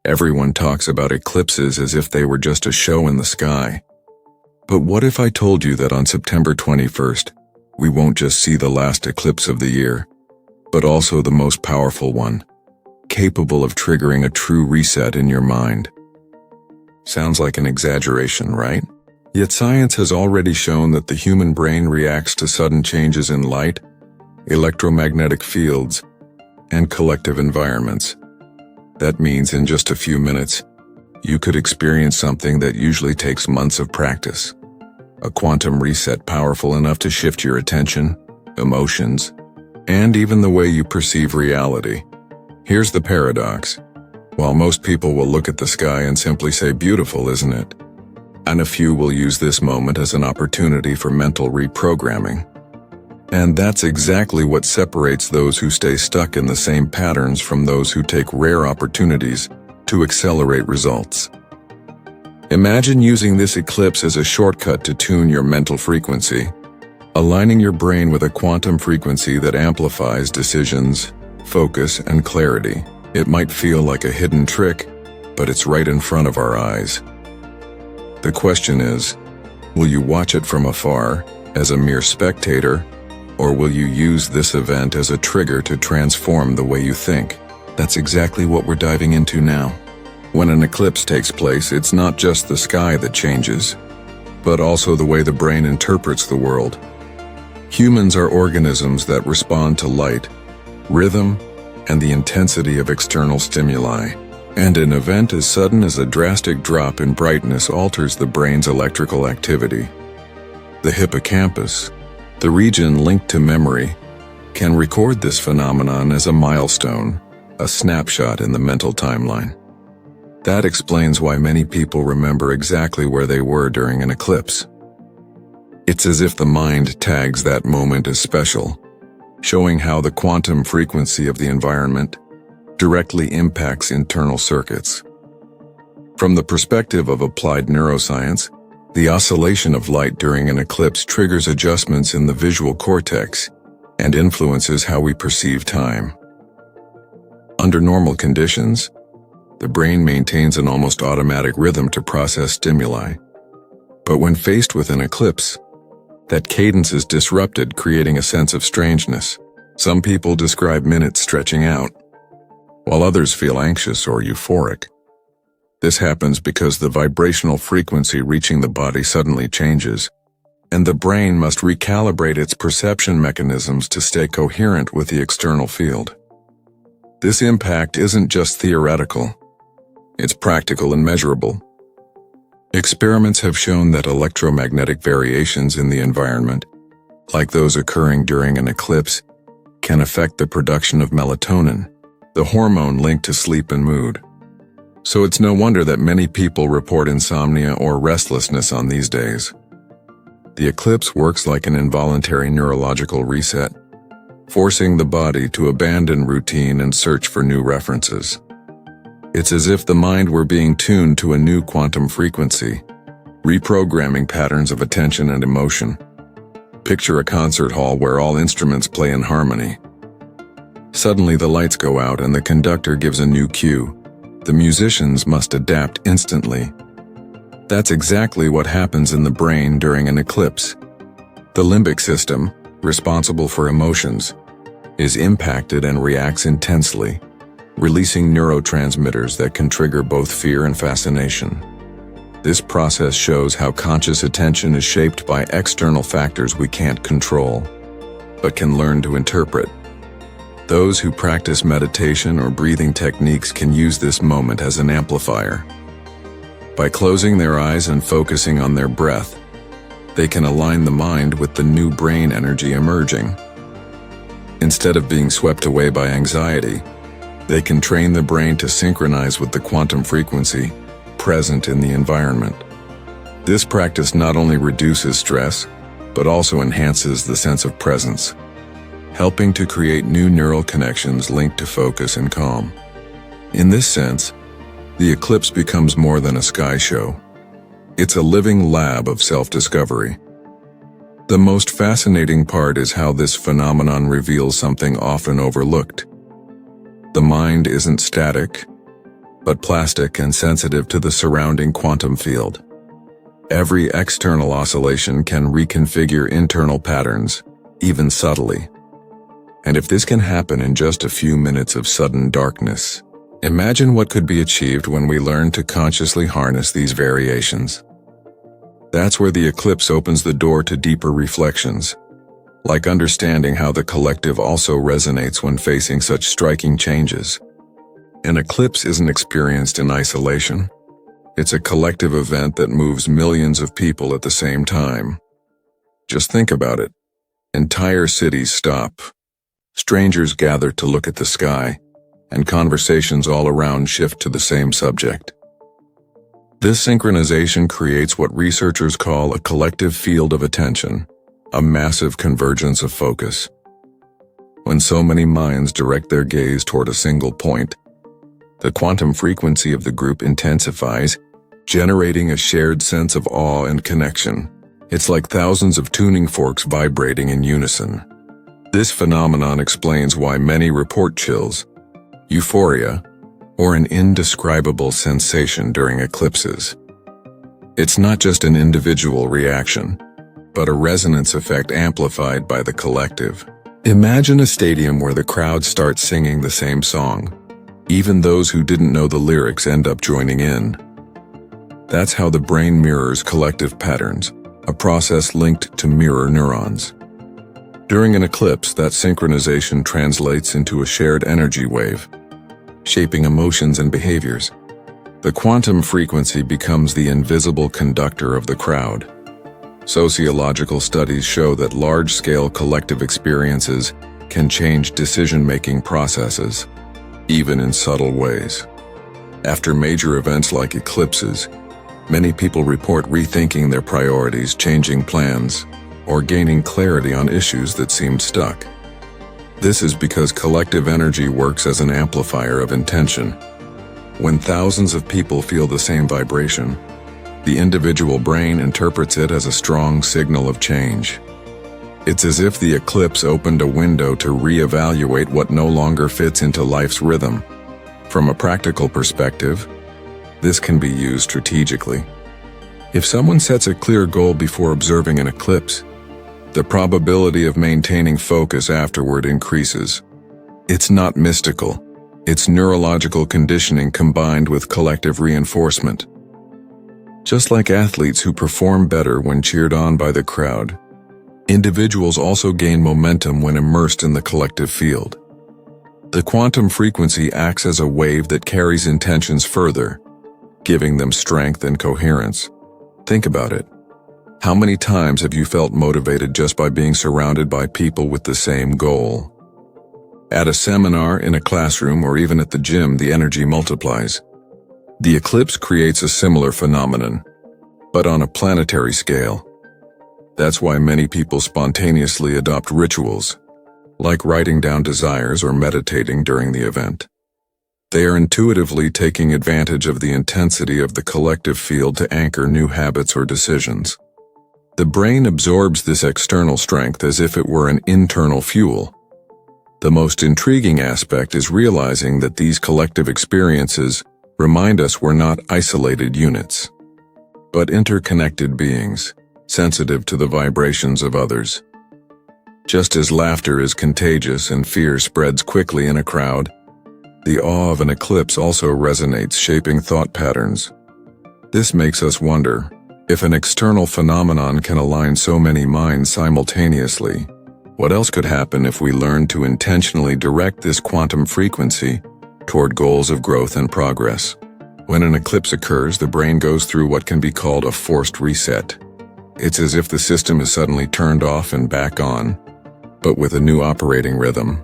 Everyone talks about eclipses as if they were just a show in the sky. But what if I told you that on September 21st, we won't just see the last eclipse of the year, but also the most powerful one, capable of triggering a true reset in your mind? Sounds like an exaggeration, right? Yet science has already shown that the human brain reacts to sudden changes in light, electromagnetic fields, and collective environments. That means in just a few minutes, you could experience something that usually takes months of practice. A quantum reset powerful enough to shift your attention, emotions, and even the way you perceive reality. Here's the paradox. While most people will look at the sky and simply say, "Beautiful, isn't it?" and a few will use this moment as an opportunity for mental reprogramming. And that's exactly what separates those who stay stuck in the same patterns from those who take rare opportunities to accelerate results. Imagine using this eclipse as a shortcut to tune your mental frequency, aligning your brain with a quantum frequency that amplifies decisions, focus, and clarity. It might feel like a hidden trick, but it's right in front of our eyes. The question is, will you watch it from afar, as a mere spectator, or will you use this event as a trigger to transform the way you think? That's exactly what we're diving into now. When an eclipse takes place, it's not just the sky that changes, but also the way the brain interprets the world. Humans are organisms that respond to light, rhythm, and the intensity of external stimuli. And an event as sudden as a drastic drop in brightness alters the brain's electrical activity. The hippocampus, the region linked to memory, can record this phenomenon as a milestone, a snapshot in the mental timeline. That explains why many people remember exactly where they were during an eclipse. It's as if the mind tags that moment as special, showing how the quantum frequency of the environment directly impacts internal circuits. From the perspective of applied neuroscience, the oscillation of light during an eclipse triggers adjustments in the visual cortex and influences how we perceive time. Under normal conditions, the brain maintains an almost automatic rhythm to process stimuli. But when faced with an eclipse, that cadence is disrupted, creating a sense of strangeness. Some people describe minutes stretching out, while others feel anxious or euphoric. This happens because the vibrational frequency reaching the body suddenly changes, and the brain must recalibrate its perception mechanisms to stay coherent with the external field. This impact isn't just theoretical, it's practical and measurable. Experiments have shown that electromagnetic variations in the environment, like those occurring during an eclipse, can affect the production of melatonin, the hormone linked to sleep and mood. So it's no wonder that many people report insomnia or restlessness on these days. The eclipse works like an involuntary neurological reset, forcing the body to abandon routine and search for new references. It's as if the mind were being tuned to a new quantum frequency, reprogramming patterns of attention and emotion. Picture a concert hall where all instruments play in harmony. Suddenly the lights go out and the conductor gives a new cue. The musicians must adapt instantly. That's exactly what happens in the brain during an eclipse. The limbic system, responsible for emotions, is impacted and reacts intensely, releasing neurotransmitters that can trigger both fear and fascination. This process shows how conscious attention is shaped by external factors we can't control, but can learn to interpret. Those who practice meditation or breathing techniques can use this moment as an amplifier. By closing their eyes and focusing on their breath, they can align the mind with the new brain energy emerging. Instead of being swept away by anxiety, they can train the brain to synchronize with the quantum frequency present in the environment. This practice not only reduces stress, but also enhances the sense of presence, helping to create new neural connections linked to focus and calm. In this sense, the eclipse becomes more than a sky show. It's a living lab of self-discovery. The most fascinating part is how this phenomenon reveals something often overlooked. The mind isn't static, but plastic and sensitive to the surrounding quantum field. Every external oscillation can reconfigure internal patterns, even subtly. And if this can happen in just a few minutes of sudden darkness, imagine what could be achieved when we learn to consciously harness these variations. That's where the eclipse opens the door to deeper reflections, like understanding how the collective also resonates when facing such striking changes. An eclipse isn't experienced in isolation. It's a collective event that moves millions of people at the same time. Just think about it. Entire cities stop. Strangers gather to look at the sky, and conversations all around shift to the same subject. This synchronization creates what researchers call a collective field of attention, a massive convergence of focus. When so many minds direct their gaze toward a single point, the quantum frequency of the group intensifies, generating a shared sense of awe and connection. It's like thousands of tuning forks vibrating in unison. This phenomenon explains why many report chills, euphoria, or an indescribable sensation during eclipses. It's not just an individual reaction, but a resonance effect amplified by the collective. Imagine a stadium where the crowd starts singing the same song. Even those who didn't know the lyrics end up joining in. That's how the brain mirrors collective patterns, a process linked to mirror neurons. During an eclipse, that synchronization translates into a shared energy wave, shaping emotions and behaviors. The quantum frequency becomes the invisible conductor of the crowd. Sociological studies show that large-scale collective experiences can change decision-making processes, even in subtle ways. After major events like eclipses, many people report rethinking their priorities, changing plans, or gaining clarity on issues that seemed stuck. This is because collective energy works as an amplifier of intention. When thousands of people feel the same vibration, the individual brain interprets it as a strong signal of change. It's as if the eclipse opened a window to reevaluate what no longer fits into life's rhythm. From a practical perspective, this can be used strategically. If someone sets a clear goal before observing an eclipse, the probability of maintaining focus afterward increases. It's not mystical. It's neurological conditioning combined with collective reinforcement. Just like athletes who perform better when cheered on by the crowd, individuals also gain momentum when immersed in the collective field. The quantum frequency acts as a wave that carries intentions further, giving them strength and coherence. Think about it. How many times have you felt motivated just by being surrounded by people with the same goal? At a seminar, in a classroom, or even at the gym, the energy multiplies. The eclipse creates a similar phenomenon, but on a planetary scale. That's why many people spontaneously adopt rituals, like writing down desires or meditating during the event. They are intuitively taking advantage of the intensity of the collective field to anchor new habits or decisions. The brain absorbs this external strength as if it were an internal fuel. The most intriguing aspect is realizing that these collective experiences remind us we're not isolated units, but interconnected beings, sensitive to the vibrations of others. Just as laughter is contagious and fear spreads quickly in a crowd, the awe of an eclipse also resonates, shaping thought patterns. This makes us wonder, if an external phenomenon can align so many minds simultaneously, what else could happen if we learned to intentionally direct this quantum frequency toward goals of growth and progress? When an eclipse occurs, the brain goes through what can be called a forced reset. It's as if the system is suddenly turned off and back on, but with a new operating rhythm.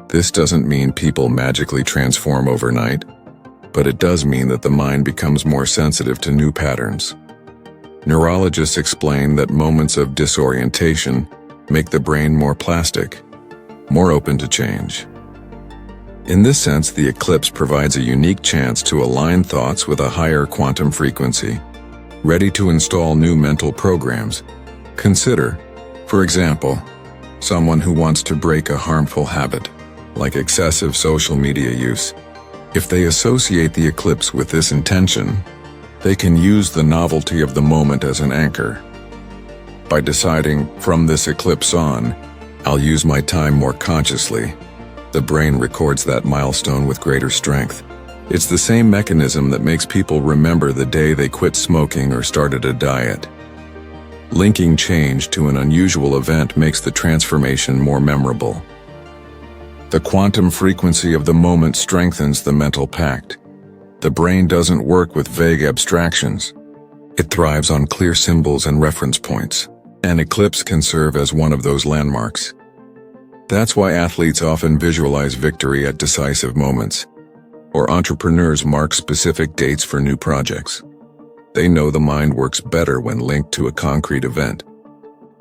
This doesn't mean people magically transform overnight, but it does mean that the mind becomes more sensitive to new patterns. Neurologists explain that moments of disorientation make the brain more plastic, more open to change. In this sense, the eclipse provides a unique chance to align thoughts with a higher quantum frequency, ready to install new mental programs. Consider, for example, someone who wants to break a harmful habit, like excessive social media use. If they associate the eclipse with this intention, they can use the novelty of the moment as an anchor. By deciding, from this eclipse on, I'll use my time more consciously, the brain records that milestone with greater strength. It's the same mechanism that makes people remember the day they quit smoking or started a diet. Linking change to an unusual event makes the transformation more memorable. The quantum frequency of the moment strengthens the mental pact. The brain doesn't work with vague abstractions. It thrives on clear symbols and reference points. An eclipse can serve as one of those landmarks. That's why athletes often visualize victory at decisive moments, or entrepreneurs mark specific dates for new projects. They know the mind works better when linked to a concrete event.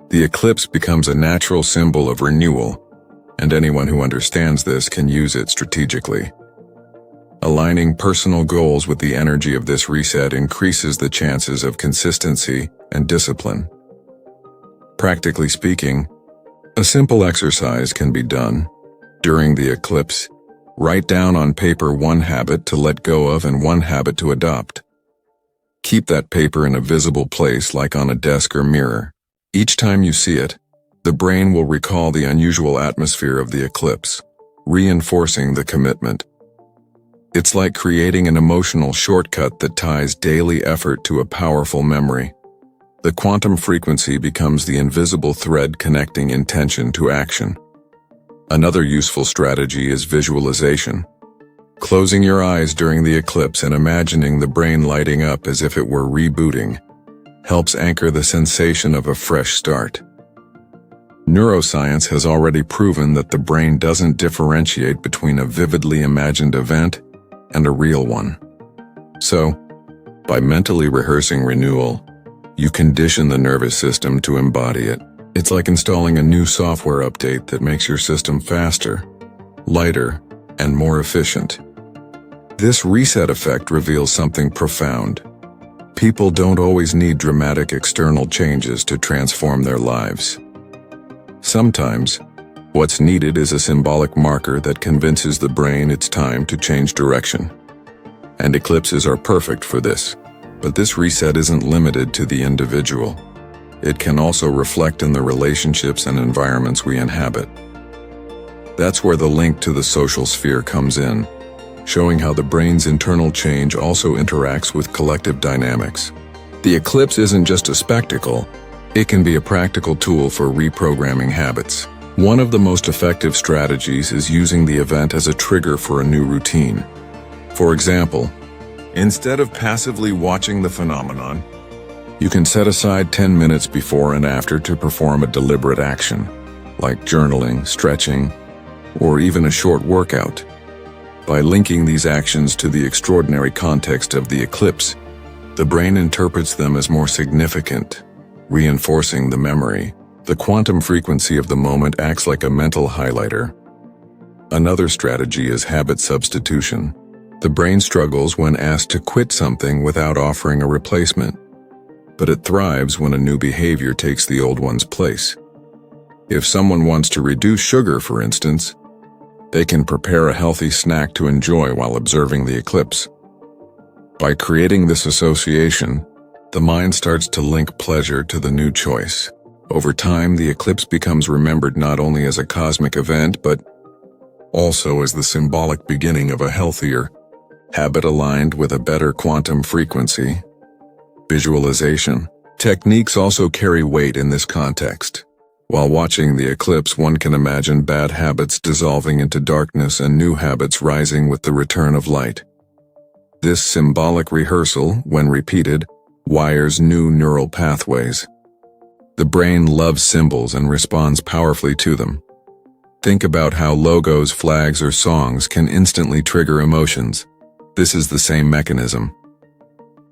The eclipse becomes a natural symbol of renewal, and anyone who understands this can use it strategically. Aligning personal goals with the energy of this reset increases the chances of consistency and discipline. Practically speaking, a simple exercise can be done. During the eclipse, write down on paper one habit to let go of and one habit to adopt. Keep that paper in a visible place like on a desk or mirror. Each time you see it, the brain will recall the unusual atmosphere of the eclipse, reinforcing the commitment. It's like creating an emotional shortcut that ties daily effort to a powerful memory. The quantum frequency becomes the invisible thread connecting intention to action. Another useful strategy is visualization. Closing your eyes during the eclipse and imagining the brain lighting up as if it were rebooting helps anchor the sensation of a fresh start. Neuroscience has already proven that the brain doesn't differentiate between a vividly imagined event and a real one. So, by mentally rehearsing renewal, you condition the nervous system to embody it. It's like installing a new software update that makes your system faster, lighter, and more efficient. This reset effect reveals something profound. People don't always need dramatic external changes to transform their lives. Sometimes, what's needed is a symbolic marker that convinces the brain it's time to change direction. And eclipses are perfect for this. But this reset isn't limited to the individual. It can also reflect in the relationships and environments we inhabit. That's where the link to the social sphere comes in, showing how the brain's internal change also interacts with collective dynamics. The eclipse isn't just a spectacle, it can be a practical tool for reprogramming habits. One of the most effective strategies is using the event as a trigger for a new routine. For example, instead of passively watching the phenomenon, you can set aside 10 minutes before and after to perform a deliberate action, like journaling, stretching, or even a short workout. By linking these actions to the extraordinary context of the eclipse, the brain interprets them as more significant, reinforcing the memory. The quantum frequency of the moment acts like a mental highlighter. Another strategy is habit substitution. The brain struggles when asked to quit something without offering a replacement, but it thrives when a new behavior takes the old one's place. If someone wants to reduce sugar, for instance, they can prepare a healthy snack to enjoy while observing the eclipse. By creating this association, the mind starts to link pleasure to the new choice. Over time, the eclipse becomes remembered not only as a cosmic event, but also as the symbolic beginning of a healthier, habit aligned with a better quantum frequency. Visualization techniques also carry weight in this context. While watching the eclipse, one can imagine bad habits dissolving into darkness and new habits rising with the return of light. This symbolic rehearsal, when repeated, wires new neural pathways. The brain loves symbols and responds powerfully to them. Think about how logos, flags, or songs can instantly trigger emotions. This is the same mechanism.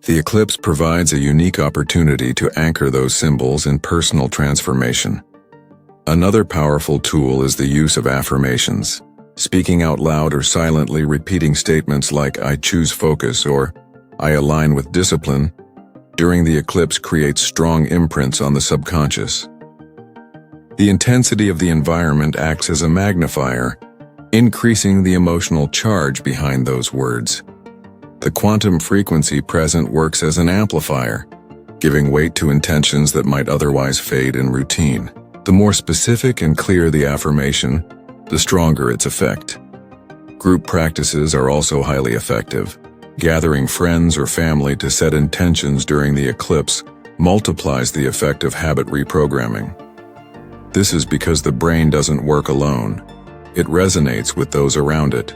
The eclipse provides a unique opportunity to anchor those symbols in personal transformation. Another powerful tool is the use of affirmations. Speaking out loud or silently repeating statements like "I choose focus" or "I align with discipline" during the eclipse creates strong imprints on the subconscious. The intensity of the environment acts as a magnifier, increasing the emotional charge behind those words. The quantum frequency present works as an amplifier, giving weight to intentions that might otherwise fade in routine. The more specific and clear the affirmation, the stronger its effect. Group practices are also highly effective. Gathering friends or family to set intentions during the eclipse multiplies the effect of habit reprogramming. This is because the brain doesn't work alone. It resonates with those around it.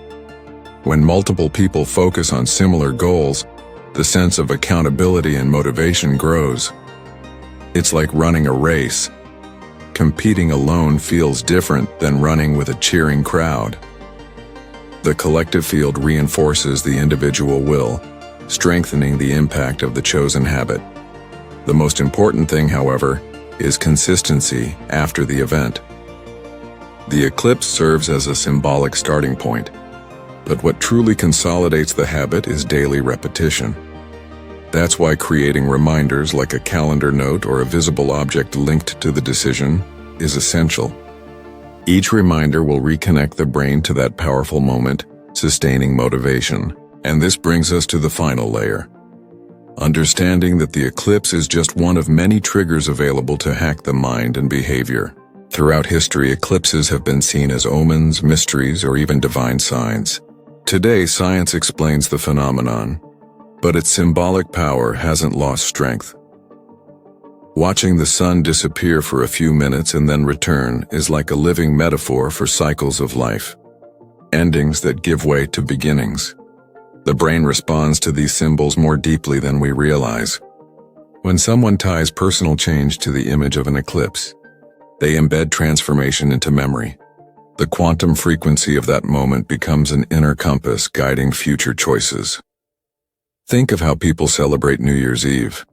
When multiple people focus on similar goals, the sense of accountability and motivation grows. It's like running a race. Competing alone feels different than running with a cheering crowd. The collective field reinforces the individual will, strengthening the impact of the chosen habit. The most important thing, however, is consistency after the event. The eclipse serves as a symbolic starting point, but what truly consolidates the habit is daily repetition. That's why creating reminders like a calendar note or a visible object linked to the decision is essential. Each reminder will reconnect the brain to that powerful moment, sustaining motivation. And this brings us to the final layer. Understanding that the eclipse is just one of many triggers available to hack the mind and behavior. Throughout history, eclipses have been seen as omens, mysteries, or even divine signs. Today, science explains the phenomenon, but its symbolic power hasn't lost strength. Watching the sun disappear for a few minutes and then return is like a living metaphor for cycles of life, endings that give way to beginnings. The brain responds to these symbols more deeply than we realize. When someone ties personal change to the image of an eclipse, they embed transformation into memory. The quantum frequency of that moment becomes an inner compass guiding future choices. Think of how people celebrate New Year's Eve.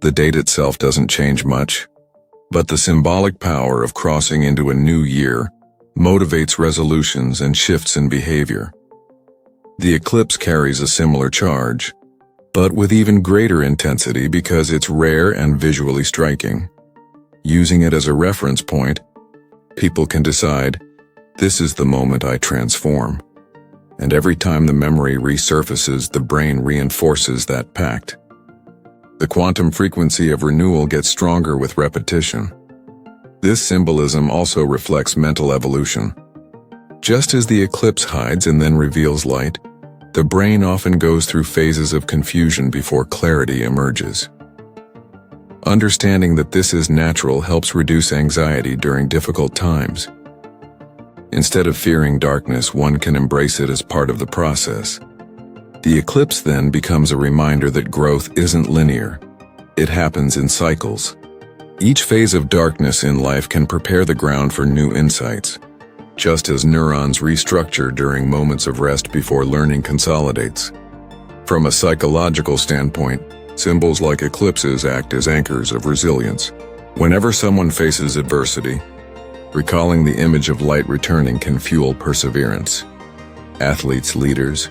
The date itself doesn't change much, but the symbolic power of crossing into a new year motivates resolutions and shifts in behavior. The eclipse carries a similar charge, but with even greater intensity because it's rare and visually striking. Using it as a reference point, people can decide, this is the moment I transform. And every time the memory resurfaces, the brain reinforces that pact. The quantum frequency of renewal gets stronger with repetition. This symbolism also reflects mental evolution. Just as the eclipse hides and then reveals light, the brain often goes through phases of confusion before clarity emerges. Understanding that this is natural helps reduce anxiety during difficult times. Instead of fearing darkness, one can embrace it as part of the process. The eclipse then becomes a reminder that growth isn't linear. It happens in cycles. Each phase of darkness in life can prepare the ground for new insights, just as neurons restructure during moments of rest before learning consolidates. From a psychological standpoint, symbols like eclipses act as anchors of resilience. Whenever someone faces adversity, recalling the image of light returning can fuel perseverance. Athletes, leaders,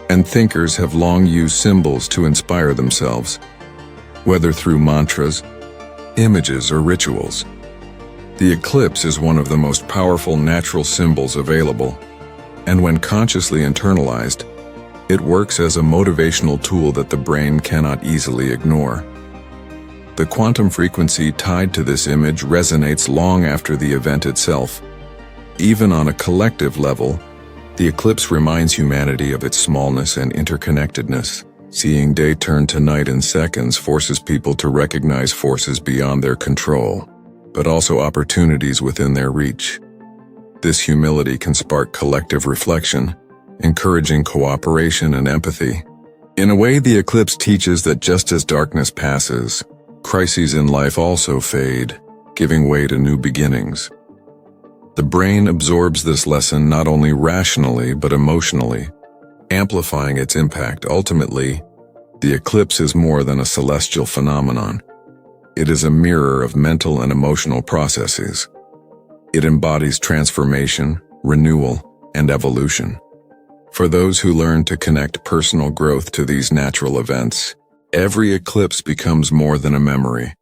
and thinkers have long used symbols to inspire themselves, whether through mantras, images, or rituals. The eclipse is one of the most powerful natural symbols available, and when consciously internalized, it works as a motivational tool that the brain cannot easily ignore. The quantum frequency tied to this image resonates long after the event itself. Even on a collective level, the eclipse reminds humanity of its smallness and interconnectedness. Seeing day turn to night in seconds forces people to recognize forces beyond their control, but also opportunities within their reach. This humility can spark collective reflection, encouraging cooperation and empathy. In a way, the eclipse teaches that just as darkness passes, crises in life also fade, giving way to new beginnings. The brain absorbs this lesson not only rationally but emotionally, amplifying its impact. Ultimately, the eclipse is more than a celestial phenomenon. It is a mirror of mental and emotional processes. It embodies transformation, renewal, and evolution. For those who learn to connect personal growth to these natural events, every eclipse becomes more than a memory.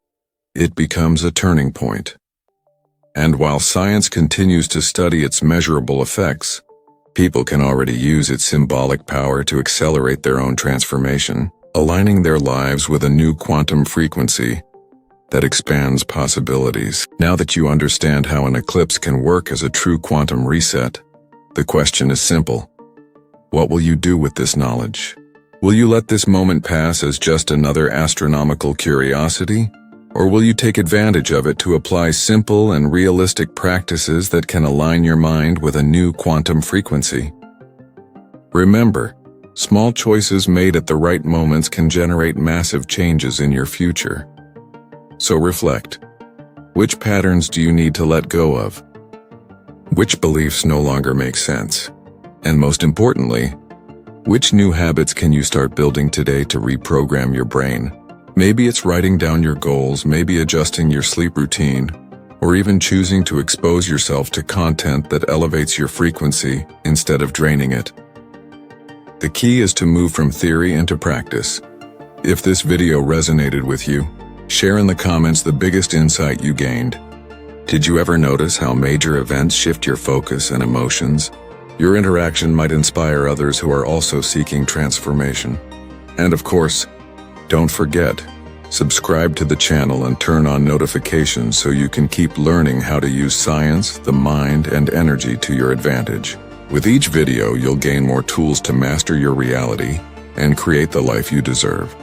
It becomes a turning point. And while science continues to study its measurable effects, people can already use its symbolic power to accelerate their own transformation, aligning their lives with a new quantum frequency that expands possibilities. Now that you understand how an eclipse can work as a true quantum reset, the question is simple. What will you do with this knowledge? Will you let this moment pass as just another astronomical curiosity? Or will you take advantage of it to apply simple and realistic practices that can align your mind with a new quantum frequency? Remember, small choices made at the right moments can generate massive changes in your future. So reflect. Which patterns do you need to let go of? Which beliefs no longer make sense? And most importantly, which new habits can you start building today to reprogram your brain? Maybe it's writing down your goals, maybe adjusting your sleep routine, or even choosing to expose yourself to content that elevates your frequency instead of draining it. The key is to move from theory into practice. If this video resonated with you, share in the comments the biggest insight you gained. Did you ever notice how major events shift your focus and emotions? Your interaction might inspire others who are also seeking transformation. And of course, don't forget, subscribe to the channel and turn on notifications so you can keep learning how to use science, the mind, and energy to your advantage. With each video, you'll gain more tools to master your reality and create the life you deserve.